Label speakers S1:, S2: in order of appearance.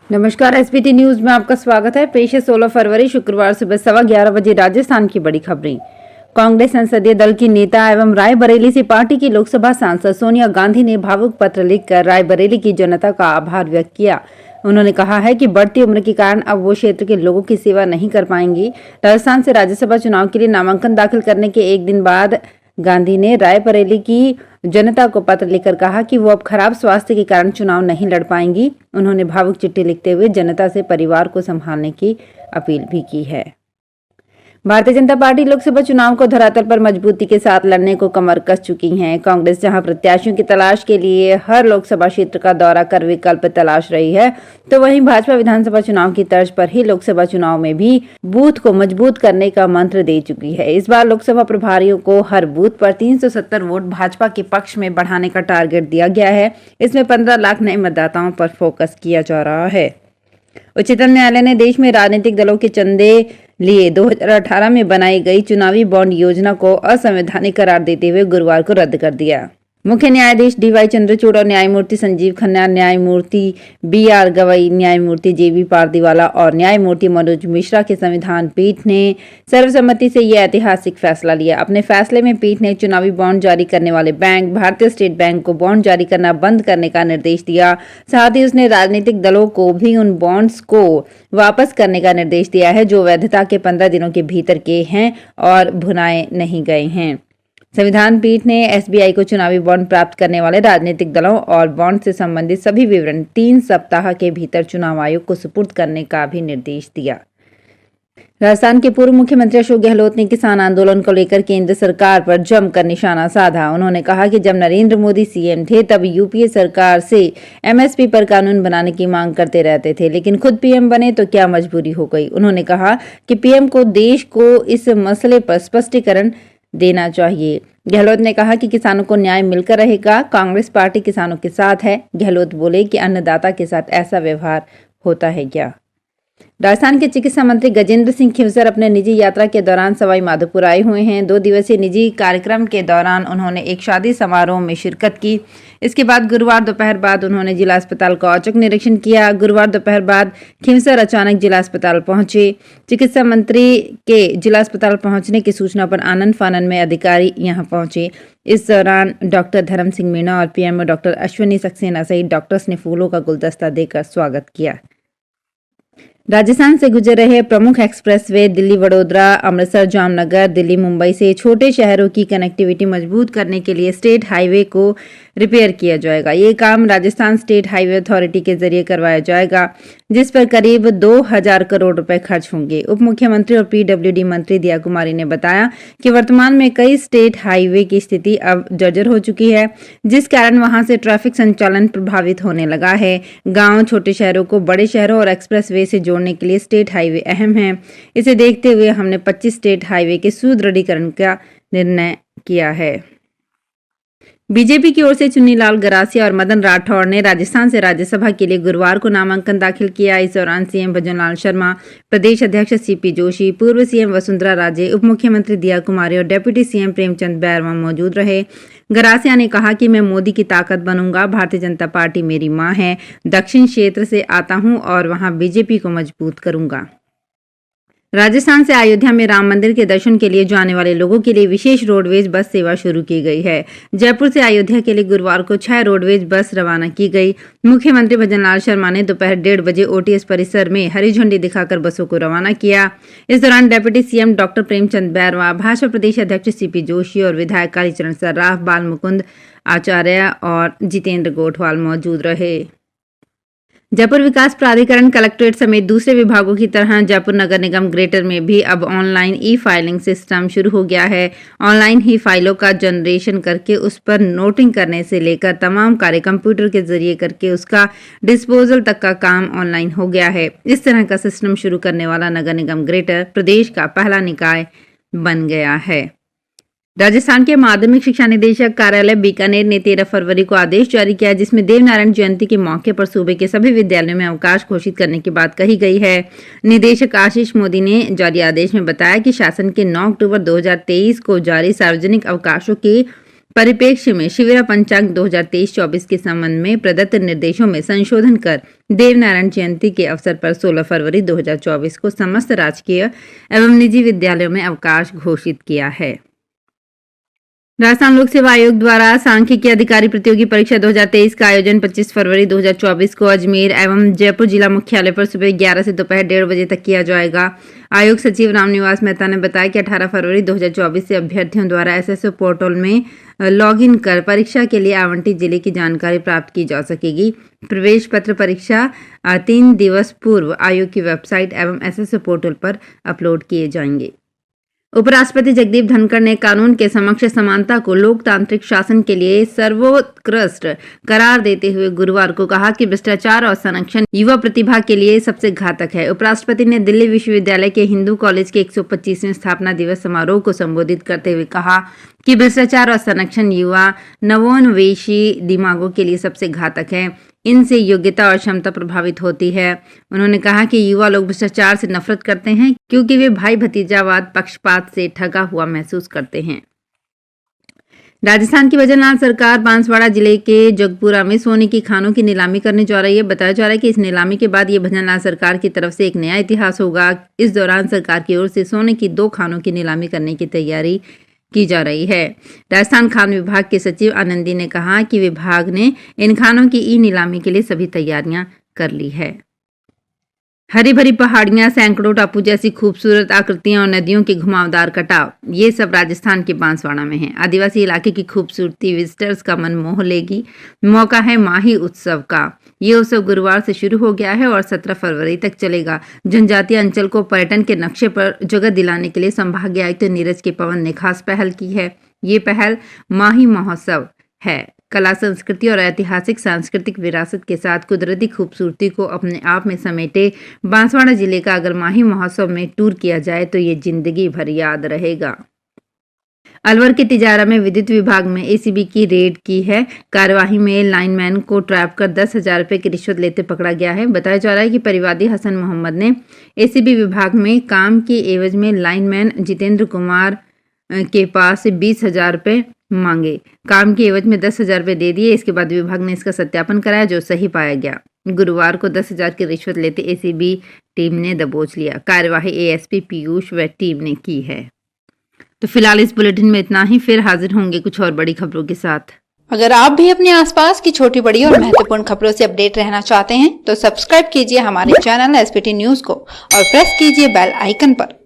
S1: नमस्कार, SBT news में आपका स्वागत है। पेश है 16 फरवरी शुक्रवार सुबह 11:15 बजे राजस्थान की बड़ी खबरें। कांग्रेस संसदीय दल की नेता एवं रायबरेली से पार्टी की लोकसभा सांसद सोनिया गांधी ने भावुक पत्र लिखकर रायबरेली की जनता का आभार व्यक्त किया। उन्होंने कहा है कि बढ़ती उम्र के कारण अब वो क्षेत्र के लोगों की सेवा नहीं कर पाएंगी। राजस्थान से राज्यसभा चुनाव के लिए नामांकन दाखिल करने के एक दिन बाद गांधी ने रायबरेली की जनता को पत्र लिखकर कहा कि वो अब खराब स्वास्थ्य के कारण चुनाव नहीं लड़ पाएंगी। उन्होंने भावुक चिट्ठी लिखते हुए जनता से परिवार को संभालने की अपील भी की है। भारतीय जनता पार्टी लोकसभा चुनाव को धरातल पर मजबूती के साथ लड़ने को कमर कस चुकी है। कांग्रेस जहां प्रत्याशियों की तलाश के लिए हर लोकसभा क्षेत्र का दौरा कर विकल्प तलाश रही है, तो वहीं भाजपा विधानसभा चुनाव की तर्ज पर ही लोकसभा चुनाव में भी बूथ को मजबूत करने का मंत्र दे चुकी है। इस बार लोकसभा प्रभारियों को हर बूथ पर 370 वोट भाजपा के पक्ष में बढ़ाने का टारगेट दिया गया है। इसमें 15 लाख नए मतदाताओं पर फोकस किया जा रहा है। उच्चतम न्यायालय ने देश में राजनीतिक दलों के चंदे लिए 2018 में बनाई गई चुनावी बॉन्ड योजना को असंवैधानिक करार देते हुए गुरुवार को रद्द कर दिया। मुख्य न्यायाधीश डीवाई चंद्रचूड़ और न्यायमूर्ति संजीव खन्ना, न्यायमूर्ति बीआर गवई, न्यायमूर्ति जेबी पारदीवाला और न्यायमूर्ति मनोज मिश्रा की संविधान पीठ ने सर्वसम्मति से यह ऐतिहासिक फैसला लिया। अपने फैसले में पीठ ने चुनावी बॉन्ड जारी करने वाले बैंक भारतीय स्टेट बैंक को बॉन्ड जारी करना बंद करने का निर्देश दिया। साथ ही उसने राजनीतिक दलों को भी उन बॉन्ड्स को वापस करने का निर्देश दिया है जो वैधता के 15 दिनों के भीतर के हैं और भुनाए नहीं गए हैं। संविधान पीठ ने एसबीआई को चुनावी बॉन्ड प्राप्त करने वाले राजनीतिक दलों और बॉन्ड से संबंधित सभी विवरण 3 सप्ताह के भीतर चुनाव आयोग को सुपुर्द करने का भी निर्देश दिया। राजस्थान के पूर्व मुख्यमंत्री अशोक गहलोत ने किसान आंदोलन को लेकर केंद्र सरकार पर जमकर निशाना साधा। उन्होंने कहा कि जब नरेंद्र मोदी सीएम थे तब यूपीए सरकार से एमएसपी पर कानून बनाने की मांग करते रहते थे, लेकिन खुद पीएम बने तो क्या मजबूरी हो गई। उन्होंने कहा कि पीएम को देश को इस मसले पर स्पष्टीकरण देना चाहिए। गहलोत ने कहा कि किसानों को न्याय मिलकर रहेगा। कांग्रेस पार्टी किसानों के साथ है। गहलोत बोले कि अन्नदाता के साथ ऐसा व्यवहार होता है क्या। राजस्थान के चिकित्सा मंत्री गजेंद्र सिंह खिवसर अपने निजी यात्रा के दौरान सवाई माधोपुर आए हुए हैं। 2 दिवसीय निजी कार्यक्रम के दौरान उन्होंने एक शादी समारोह में शिरकत की। इसके बाद गुरुवार दोपहर बाद उन्होंने जिला अस्पताल का औचक निरीक्षण किया। गुरुवार दोपहर बाद खिवसर अचानक जिला अस्पताल पहुंचे। चिकित्सा मंत्री के जिला अस्पताल पहुंचने की सूचना पर आनन फानन में अधिकारी यहां पहुंचे। इस दौरान डॉक्टर धर्म सिंह मीणा और पीएमओ डॉक्टर अश्विनी सक्सेना सहित डॉक्टर्स ने फूलों का गुलदस्ता देकर स्वागत किया। राजस्थान से गुजर रहे प्रमुख एक्सप्रेसवे दिल्ली वडोदरा, अमृतसर, जामनगर, दिल्ली मुंबई से छोटे शहरों की कनेक्टिविटी मजबूत करने के लिए स्टेट हाईवे को रिपेयर किया जाएगा। ये काम राजस्थान स्टेट हाईवे अथॉरिटी के जरिए करवाया जाएगा, जिस पर करीब 2000 करोड़ रुपए खर्च होंगे। उप मुख्यमंत्री और पीडब्ल्यूडी मंत्री दिया कुमारी ने बताया कि वर्तमान में कई स्टेट हाईवे की स्थिति अब जर्जर हो चुकी है, जिस कारण वहां से ट्रैफिक संचालन प्रभावित होने लगा है। गांव, छोटे शहरों को बड़े शहरों और एक्सप्रेसवे से जोड़ने के लिए स्टेट हाईवे अहम है। इसे देखते हुए हमने 25 स्टेट हाईवे के सुदृढ़ीकरण का निर्णय किया है। बीजेपी की ओर से चुन्नीलाल गरासिया और मदन राठौड़ ने राजस्थान से राज्यसभा के लिए गुरुवार को नामांकन दाखिल किया। इस दौरान सीएम भजनलाल शर्मा, प्रदेश अध्यक्ष सीपी जोशी, पूर्व सीएम वसुंधरा राजे, उप मुख्यमंत्री दिया कुमारी और डिप्टी सीएम प्रेमचंद बैरवा मौजूद रहे। गरासिया ने कहा कि मैं मोदी की ताकत बनूंगा। भारतीय जनता पार्टी मेरी मां है। दक्षिण क्षेत्र से आता हूं और वहां बीजेपी को मजबूत करूंगा। राजस्थान से अयोध्या में राम मंदिर के दर्शन के लिए जाने वाले लोगों के लिए विशेष रोडवेज बस सेवा शुरू की गई है। जयपुर से अयोध्या के लिए गुरुवार को 6 रोडवेज बस रवाना की गई। मुख्यमंत्री भजनलाल शर्मा ने दोपहर 1:30 बजे ओटीएस परिसर में हरी झंडी दिखाकर बसों को रवाना किया। इस दौरान deputy CM doctor Premchand Bairwa, Bhajpa प्रदेश अध्यक्ष सीपी जोशी और विधायक कालीचरण सर्राफ, बाल मुकुंद आचार्य और जितेंद्र गोठवाल मौजूद रहे। जयपुर विकास प्राधिकरण कलेक्ट्रेट समेत दूसरे विभागों की तरह जयपुर नगर निगम ग्रेटर में भी अब ऑनलाइन ई फाइलिंग सिस्टम शुरू हो गया है। ऑनलाइन ही फाइलों का जनरेशन करके उस पर नोटिंग करने से लेकर तमाम कार्य कंप्यूटर के जरिए करके उसका डिस्पोजल तक का काम ऑनलाइन हो गया है। इस तरह का सिस्टम शुरू करने वाला नगर निगम ग्रेटर प्रदेश का पहला निकाय बन गया है। राजस्थान के माध्यमिक शिक्षा निदेशक कार्यालय बीकानेर ने 13 फरवरी को आदेश जारी किया, जिसमें देवनारायण जयंती के मौके पर सूबे के सभी विद्यालयों में अवकाश घोषित करने की बात कही गई है। निदेशक आशीष मोदी ने जारी आदेश में बताया कि शासन के 9 अक्टूबर 2023 को जारी सार्वजनिक अवकाशों के परिप्रेक्ष्य में शिविरा पंचांग 2023-24 के संबंध में प्रदत्त निर्देशों में संशोधन कर देवनारायण जयंती के अवसर पर 16 फरवरी 2024 को समस्त राजकीय एवं निजी विद्यालयों में अवकाश घोषित किया है। राजस्थान लोक सेवा आयोग द्वारा सांख्यिकी अधिकारी प्रतियोगी परीक्षा 2023 का आयोजन 25 फरवरी 2024 को अजमेर एवं जयपुर जिला मुख्यालय पर सुबह 11 से दोपहर 1:30 बजे तक किया जाएगा। आयोग सचिव रामनिवास मेहता ने बताया कि 18 फरवरी 2024 से अभ्यर्थियों द्वारा एसएसओ पोर्टल में लॉगिन कर परीक्षा के लिए आवंटित जिले की जानकारी प्राप्त की जा सकेगी। प्रवेश पत्र परीक्षा 3 दिवस पूर्व आयोग की वेबसाइट एवं एसएसओ पोर्टल पर अपलोड किए जाएंगे। उपराष्ट्रपति जगदीप धनखड़ ने कानून के समक्ष समानता को लोकतांत्रिक शासन के लिए सर्वोत्कृष्ट करार देते हुए गुरुवार को कहा कि भ्रष्टाचार और संरक्षण युवा प्रतिभा के लिए सबसे घातक है। उपराष्ट्रपति ने दिल्ली विश्वविद्यालय के हिंदू कॉलेज के 125वें स्थापना दिवस समारोह को संबोधित करते हुए कहा कि भ्रष्टाचार और संरक्षण युवा नवोन्वेषी दिमागों के लिए सबसे घातक है। इनसे योग्यता और क्षमता प्रभावित होती है। उन्होंने कहा कि युवा लोग भ्रष्टाचार से नफरत करते हैं क्योंकि वे भाई भतीजावाद पक्षपात से ठगा हुआ महसूस करते हैं। राजस्थान की भजनलाल सरकार बांसवाड़ा जिले के जगपुरा में सोने की खानों की नीलामी करने जा रही है। बताया जा रहा है कि इस नीलामी के बाद ये भजनलाल सरकार की तरफ से एक नया इतिहास होगा। इस दौरान सरकार की ओर से सोने की 2 खानों की नीलामी करने की तैयारी की जा रही है। राजस्थान खान विभाग के सचिव आनंदी ने कहा कि विभाग ने इन खानों की ई नीलामी के लिए सभी तैयारियां कर ली है। हरी भरी पहाड़ियां, सैकड़ों टापू जैसी खूबसूरत आकृतियां और नदियों के घुमावदार कटाव, ये सब राजस्थान के बांसवाड़ा में है। आदिवासी इलाके की खूबसूरती विजिटर्स का मन मोह लेगी। मौका है माही उत्सव का। ये उत्सव गुरुवार से शुरू हो गया है और 17 फरवरी तक चलेगा। जनजातीय अंचल को पर्यटन के नक्शे पर जगह दिलाने के लिए संभागीय आयुक्त नीरज के पवन ने खास पहल की है। ये पहल माही महोत्सव है। कला, संस्कृति और ऐतिहासिक सांस्कृतिक विरासत के साथ कुदरती खूबसूरती को अपने आप में समेटे बांसवाड़ा जिले का अगर माही महोत्सव में टूर किया जाए तो ये जिंदगी भर याद रहेगा। अलवर के तिजारा में विद्युत विभाग में एसीबी की रेड की है। कार्यवाही में लाइनमैन को ट्रैप कर 10,000 रुपए की रिश्वत लेते पकड़ा गया है। बताया जा रहा है कि परिवादी हसन मोहम्मद ने एसीबी विभाग में काम के एवज में लाइनमैन जितेंद्र कुमार के पास से 20,000 रुपए मांगे। काम के एवज में 10,000 रुपए दे दिए। इसके बाद विभाग ने इसका सत्यापन कराया जो सही पाया गया। गुरुवार को 10,000 की रिश्वत लेते एसीबी टीम ने दबोच लिया। कार्यवाही एएसपी पीयूष व टीम ने की है। तो फिलहाल इस बुलेटिन में इतना ही। फिर हाजिर होंगे कुछ और बड़ी खबरों के साथ।
S2: अगर आप भी अपने आसपास की छोटी बड़ी और महत्वपूर्ण खबरों से अपडेट रहना चाहते हैं तो सब्सक्राइब कीजिए हमारे चैनल एसपीटी न्यूज को और प्रेस कीजिए बेल आइकन पर